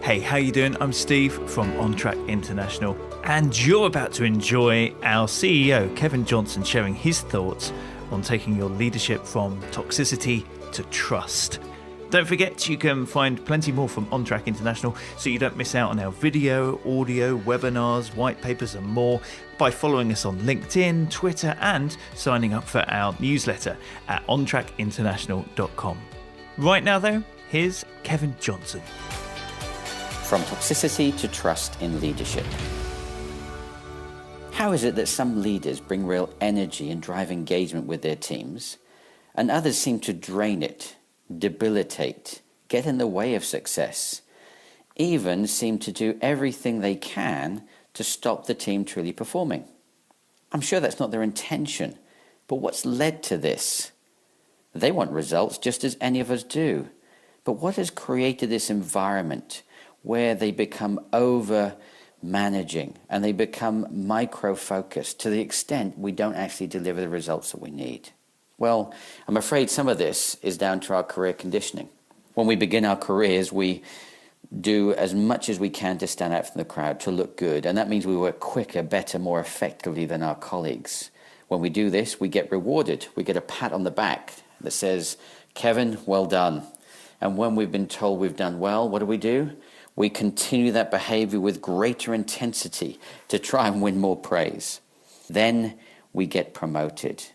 Hey, how you doing? I'm Steve from OnTrack International, and you're about to enjoy our CEO, Kevin Johnson, sharing his thoughts on taking your leadership from toxicity to trust. Don't forget, you can find plenty more from OnTrack International so you don't miss out on our video, audio, webinars, white papers and more by following us on LinkedIn, Twitter and signing up for our newsletter at ontrackinternational.com. Right now though, here's Kevin Johnson. From toxicity to trust in leadership. How is it that some leaders bring real energy and drive engagement with their teams, and others seem to drain it, debilitate, get in the way of success, even seem to do everything they can to stop the team truly performing? I'm sure that's not their intention, but what's led to this? They want results just as any of us do, but what has created this environment where they become over-managing and they become micro-focused to the extent we don't actually deliver the results that we need? Well, I'm afraid some of this is down to our career conditioning. When we begin our careers, we do as much as we can to stand out from the crowd, to look good, and that means we work quicker, better, more effectively than our colleagues. When we do this, we get rewarded. We get a pat on the back that says, "Kevin, well done." And when we've been told we've done well, what do? We continue that behavior with greater intensity to try and win more praise. Then we get promoted.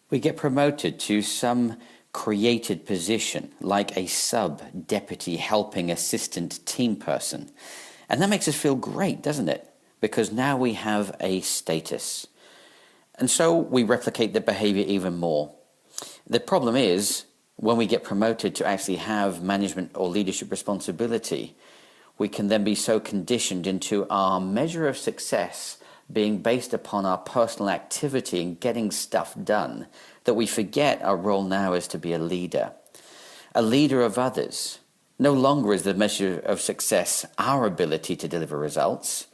We get promoted to some created position, like a sub-deputy helping assistant team person. And that makes us feel great, doesn't it? Because now we have a status. And so we replicate the behavior even more. The problem is, when we get promoted to actually have management or leadership responsibility, we can then be so conditioned into our measure of success being based upon our personal activity and getting stuff done that we forget our role now is to be a leader of others. No longer is the measure of success our ability to deliver results.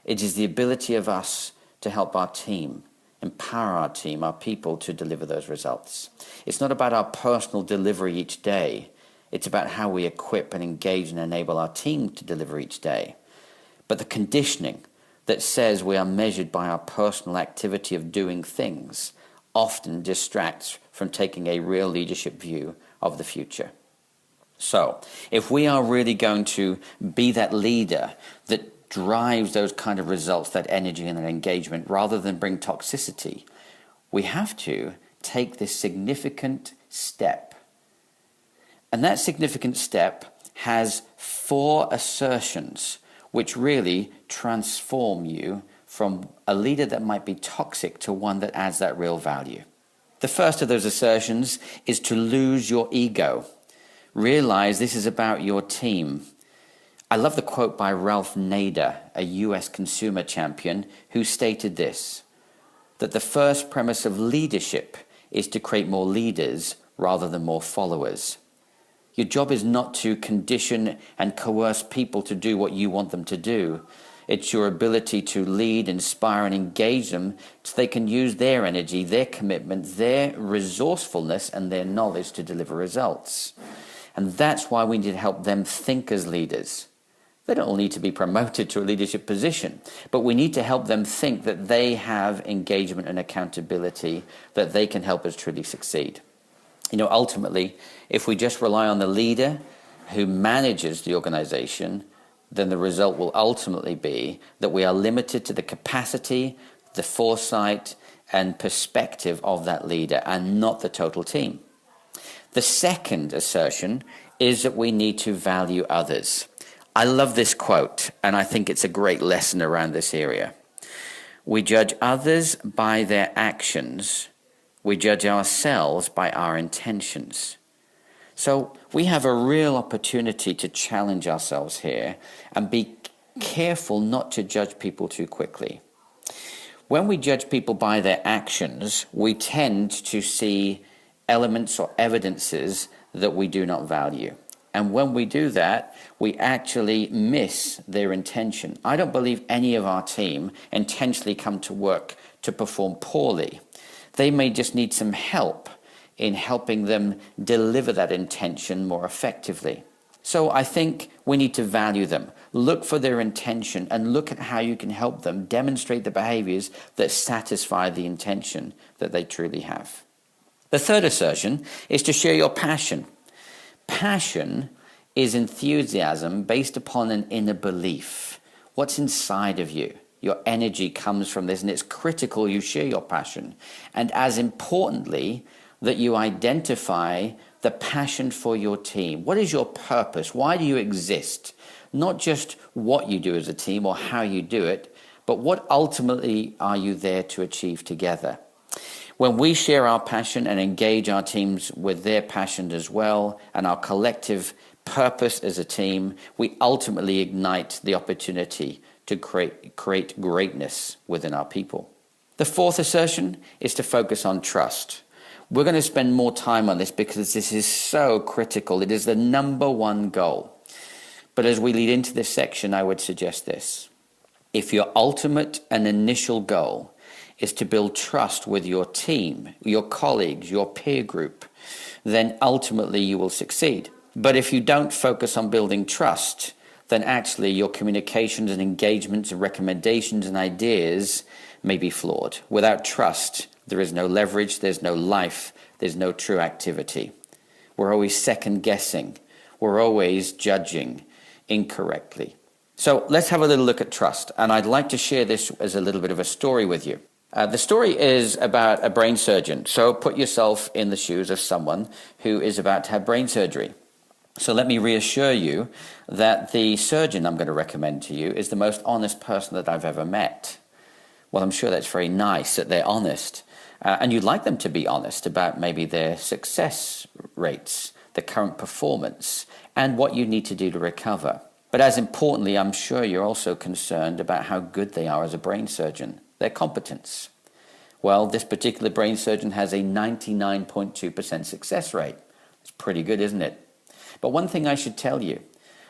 It is the ability of us to help our team, empower our team, our people to deliver those results. It's not about our personal delivery each day. It's about how we equip and engage and enable our team to deliver each day. But the conditioning that says we are measured by our personal activity of doing things often distracts from taking a real leadership view of the future. So, if we are really going to be that leader that drives those kind of results, that energy and that engagement, rather than bring toxicity, we have to take this significant step. And that significant step has 4 assertions which really transform you from a leader that might be toxic to one that adds that real value. The first of those assertions is to lose your ego. Realize this is about your team. I love the quote by Ralph Nader, a US consumer champion, who stated this, that the first premise of leadership is to create more leaders rather than more followers. Your job is not to condition and coerce people to do what you want them to do. It's your ability to lead, inspire, and engage them so they can use their energy, their commitment, their resourcefulness, and their knowledge to deliver results. And that's why we need to help them think as leaders. They don't all need to be promoted to a leadership position, but we need to help them think that they have engagement and accountability, that they can help us truly succeed. Ultimately, if we just rely on the leader who manages the organization, then the result will ultimately be that we are limited to the capacity, the foresight, and perspective of that leader and not the total team. The second assertion is that we need to value others. I love this quote, and I think it's a great lesson around this area. We judge others by their actions. We judge ourselves by our intentions. So we have a real opportunity to challenge ourselves here and be careful not to judge people too quickly. When we judge people by their actions, we tend to see elements or evidences that we do not value. And when we do that, we actually miss their intention. I don't believe any of our team intentionally come to work to perform poorly. They may just need some help in helping them deliver that intention more effectively. So I think we need to value them, look for their intention, and look at how you can help them demonstrate the behaviors that satisfy the intention that they truly have. The third assertion is to share your passion. Passion is enthusiasm based upon an inner belief. What's inside of you? Your energy comes from this, and it's critical you share your passion. And as importantly, that you identify the passion for your team. What is your purpose? Why do you exist? Not just what you do as a team or how you do it, but what ultimately are you there to achieve together? When we share our passion and engage our teams with their passion as well, and our collective purpose as a team, we ultimately ignite the opportunity to create greatness within our people. The fourth assertion is to focus on trust. We're going to spend more time on this because this is so critical. It is the number one goal. But as we lead into this section, I would suggest this. If your ultimate and initial goal is to build trust with your team, your colleagues, your peer group, then ultimately you will succeed. But if you don't focus on building trust, then actually your communications and engagements and recommendations and ideas may be flawed. Without trust, there is no leverage, there's no life, there's no true activity. We're always second guessing. We're always judging incorrectly. So let's have a little look at trust. And I'd like to share this as a little bit of a story with you. The story is about a brain surgeon. So put yourself in the shoes of someone who is about to have brain surgery. So let me reassure you that the surgeon I'm going to recommend to you is the most honest person that I've ever met. Well, I'm sure that's very nice that they're honest. And you'd like them to be honest about maybe their success rates, the current performance, and what you need to do to recover. But as importantly, I'm sure you're also concerned about how good they are as a brain surgeon, their competence. Well, this particular brain surgeon has a 99.2% success rate. It's pretty good, isn't it? But one thing I should tell you,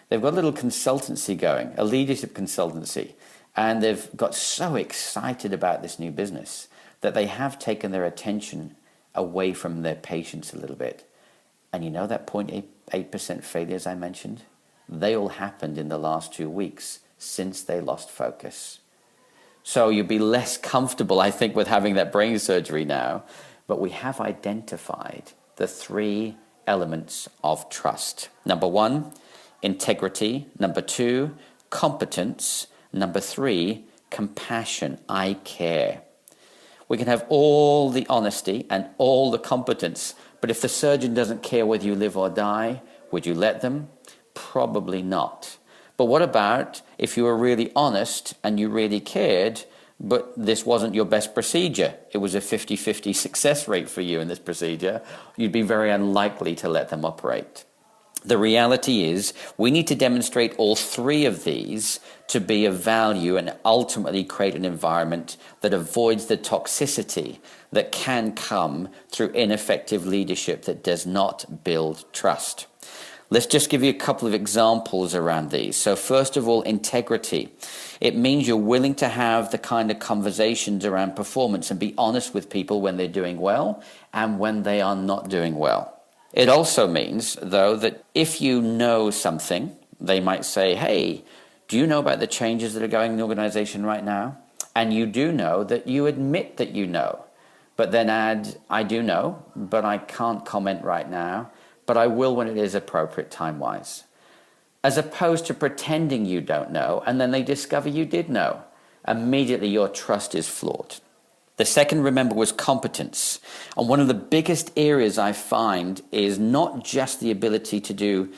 they've got a little consultancy going, a leadership consultancy, and they've got so excited about this new business that they have taken their attention away from their patients a little bit. And you know that 0.8% failures I mentioned? They all happened in the last 2 weeks since they lost focus. So you'd be less comfortable, I think, with having that brain surgery now. But we have identified the 3 elements of trust. Number 1, integrity. Number 2, competence. Number 3, compassion. I care. We can have all the honesty and all the competence, but if the surgeon doesn't care whether you live or die, would you let them? Probably not. But what about if you were really honest and you really cared, but this wasn't your best procedure? It was a 50-50 success rate for you in this procedure. You'd be very unlikely to let them operate. The reality is we need to demonstrate all 3 of these to be of value and ultimately create an environment that avoids the toxicity that can come through ineffective leadership that does not build trust. Let's just give you a couple of examples around these. So first of all, integrity. It means you're willing to have the kind of conversations around performance and be honest with people when they're doing well and when they are not doing well. It also means, though, that if you know something, they might say, hey, do you know about the changes that are going in the organization right now? And you do know that you admit that you know, but then add, I do know, but I can't comment right now, but I will when it is appropriate time-wise. As opposed to pretending you don't know, and then they discover you did know. Immediately your trust is flawed. The second, remember, was competence. And one of the biggest areas I find is not just the ability to do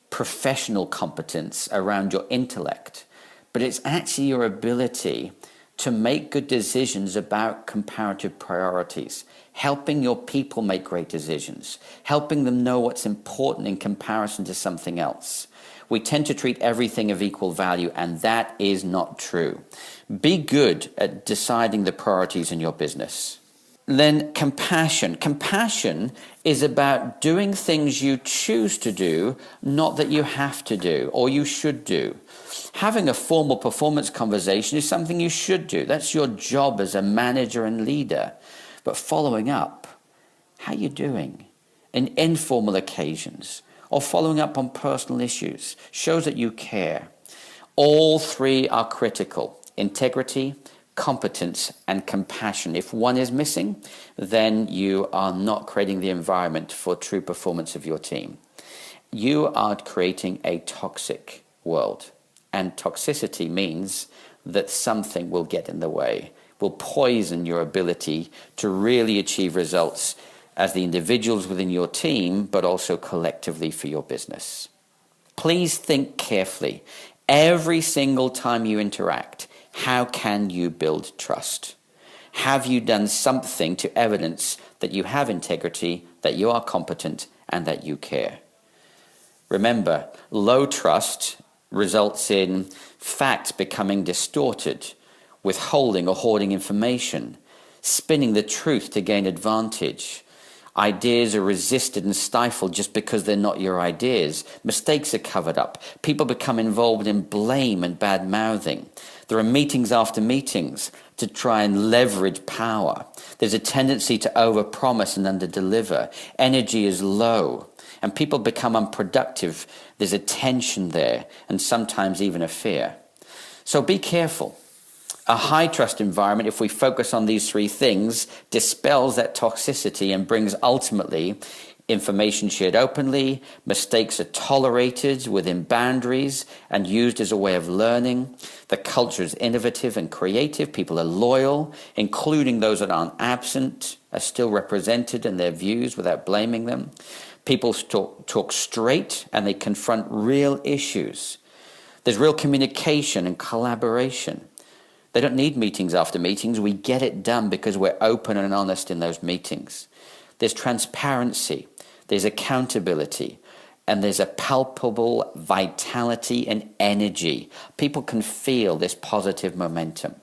professional competence around your intellect, but it's actually your ability to make good decisions about comparative priorities, helping your people make great decisions, helping them know what's important in comparison to something else. We tend to treat everything of equal value, and that is not true. Be good at deciding the priorities in your business. Then compassion. Compassion is about doing things you choose to do, not that you have to do or you should do. Having a formal performance conversation is something you should do. That's your job as a manager and leader. But following up, how are you doing? In informal occasions, or following up on personal issues shows that you care. All three are critical: integrity, competence, and compassion. If one is missing, then you are not creating the environment for true performance of your team. You are creating a toxic world, and toxicity means that something will get in the way, will poison your ability to really achieve results as the individuals within your team, but also collectively for your business. Please think carefully. Every single time you interact, how can you build trust? Have you done something to evidence that you have integrity, that you are competent, and that you care? Remember, low trust results in facts becoming distorted, withholding or hoarding information, spinning the truth to gain advantage. Ideas are resisted and stifled just because they're not your ideas. Mistakes are covered up. People become involved in blame and bad-mouthing. There are meetings after meetings to try and leverage power. There's a tendency to overpromise and underdeliver. Energy is low, and people become unproductive. There's a tension there, and sometimes even a fear. So be careful. A high-trust environment, if we focus on these three things, dispels that toxicity and brings ultimately information shared openly, mistakes are tolerated within boundaries and used as a way of learning. The culture is innovative and creative. People are loyal, including those that aren't absent, are still represented in their views without blaming them. People talk straight and they confront real issues. There's real communication and collaboration. They don't need meetings after meetings. We get it done because we're open and honest in those meetings. There's transparency, there's accountability, and there's a palpable vitality and energy. People can feel this positive momentum.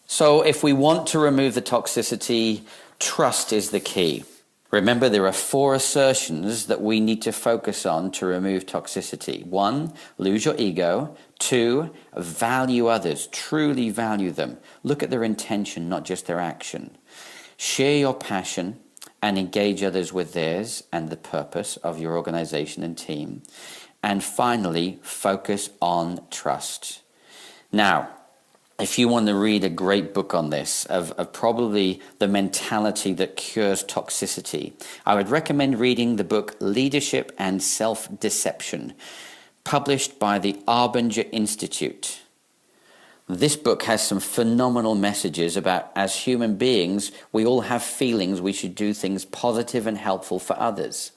So if we want to remove the toxicity, trust is the key. Remember, there are 4 assertions that we need to focus on to remove toxicity. 1, lose your ego. 2, value others, truly value them. Look at their intention, not just their action. Share your passion and engage others with theirs and the purpose of your organization and team. And finally, focus on trust. Now, if you want to read a great book on this, of probably the mentality that cures toxicity, I would recommend reading the book Leadership and Self-Deception, published by the Arbinger Institute. This book has some phenomenal messages about, as human beings, we all have feelings we should do things positive and helpful for others.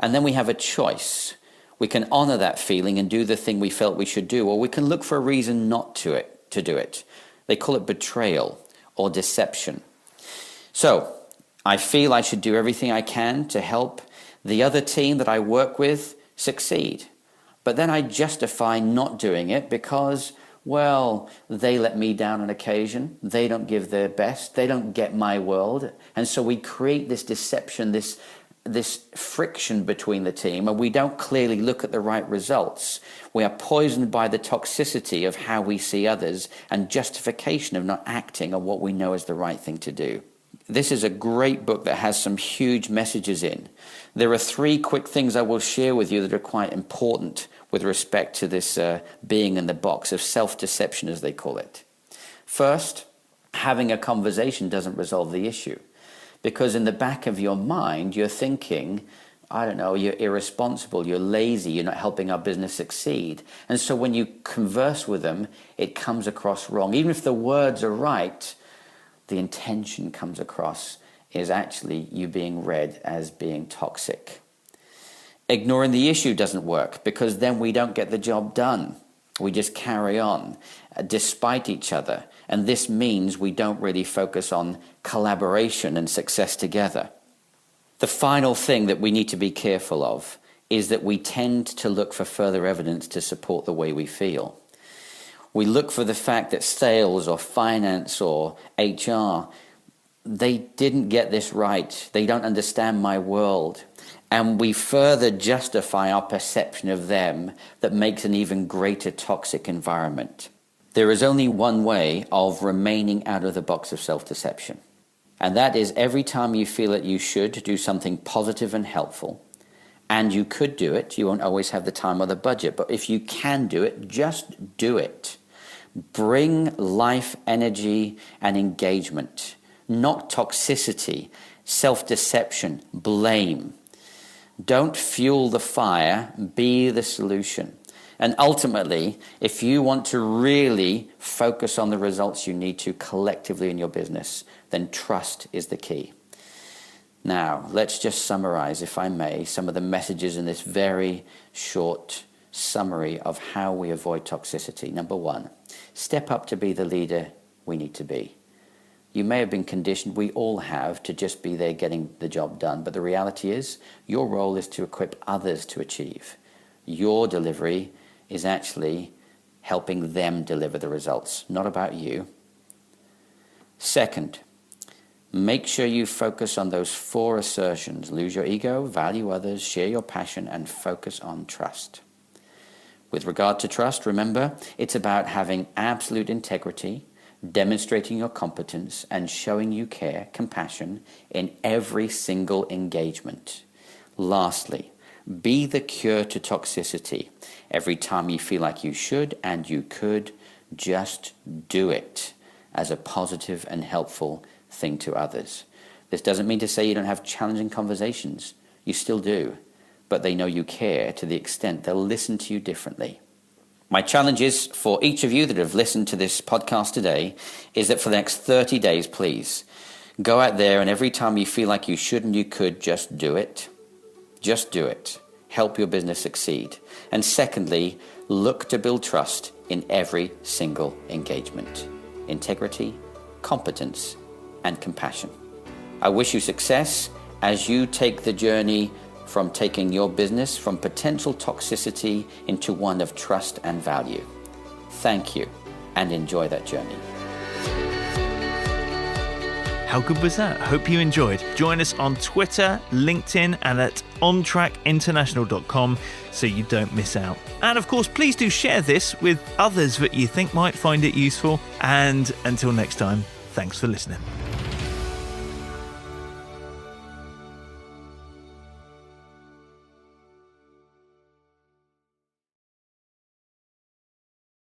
And then we have a choice. We can honor that feeling and do the thing we felt we should do, or we can look for a reason not to do it. They call it betrayal or deception. So, I feel I should do everything I can to help the other team that I work with succeed. But then I justify not doing it because, well, they let me down on occasion. They don't give their best. They don't get my world. And so we create this deception, this friction between the team, and we don't clearly look at the right results. We are poisoned by the toxicity of how we see others and justification of not acting on what we know is the right thing to do. This is a great book that has some huge messages in. There are 3 quick things I will share with you that are quite important with respect to this being in the box of self-deception, as they call it. First, having a conversation doesn't resolve the issue. Because in the back of your mind, you're thinking, I don't know, you're irresponsible, you're lazy, you're not helping our business succeed. And so when you converse with them, it comes across wrong. Even if the words are right, the intention comes across is actually you being read as being toxic. Ignoring the issue doesn't work because then we don't get the job done. We just carry on despite each other. And this means we don't really focus on collaboration and success together. The final thing that we need to be careful of is that we tend to look for further evidence to support the way we feel. We look for the fact that sales or finance or HR, they didn't get this right. They don't understand my world. And we further justify our perception of them that makes an even greater toxic environment. There is only one way of remaining out of the box of self-deception. And that is every time you feel that you should do something positive and helpful, and you could do it. You won't always have the time or the budget, but if you can do it, just do it. Bring life, energy, and engagement, not toxicity, self-deception, blame. Don't fuel the fire, be the solution. And ultimately, if you want to really focus on the results you need to collectively in your business, then trust is the key. Now, let's just summarize, if I may, some of the messages in this very short summary of how we avoid toxicity. Number one, step up to be the leader we need to be. You may have been conditioned, we all have, to just be there getting the job done. But the reality is, your role is to equip others to achieve. Your delivery is actually helping them deliver the results, not about you. Second, make sure you focus on those 4 assertions. Lose your ego, value others, share your passion, and focus on trust. With regard to trust, remember, it's about having absolute integrity, demonstrating your competence, and showing you care, compassion in every single engagement. Lastly, be the cure to toxicity. Every time you feel like you should and you could, just do it as a positive and helpful thing to others. This doesn't mean to say you don't have challenging conversations. You still do, but they know you care to the extent they'll listen to you differently. My challenge is for each of you that have listened to this podcast today is that for the next 30 days, please, go out there and every time you feel like you should and you could, just do it. Just do it. Help your business succeed. And secondly, look to build trust in every single engagement. Integrity, competence, and compassion. I wish you success as you take the journey from taking your business from potential toxicity into one of trust and value. Thank you, and enjoy that journey. How good was that? Hope you enjoyed. Join us on Twitter, LinkedIn, and at OnTrackInternational.com so you don't miss out. And of course, please do share this with others that you think might find it useful. And until next time, thanks for listening.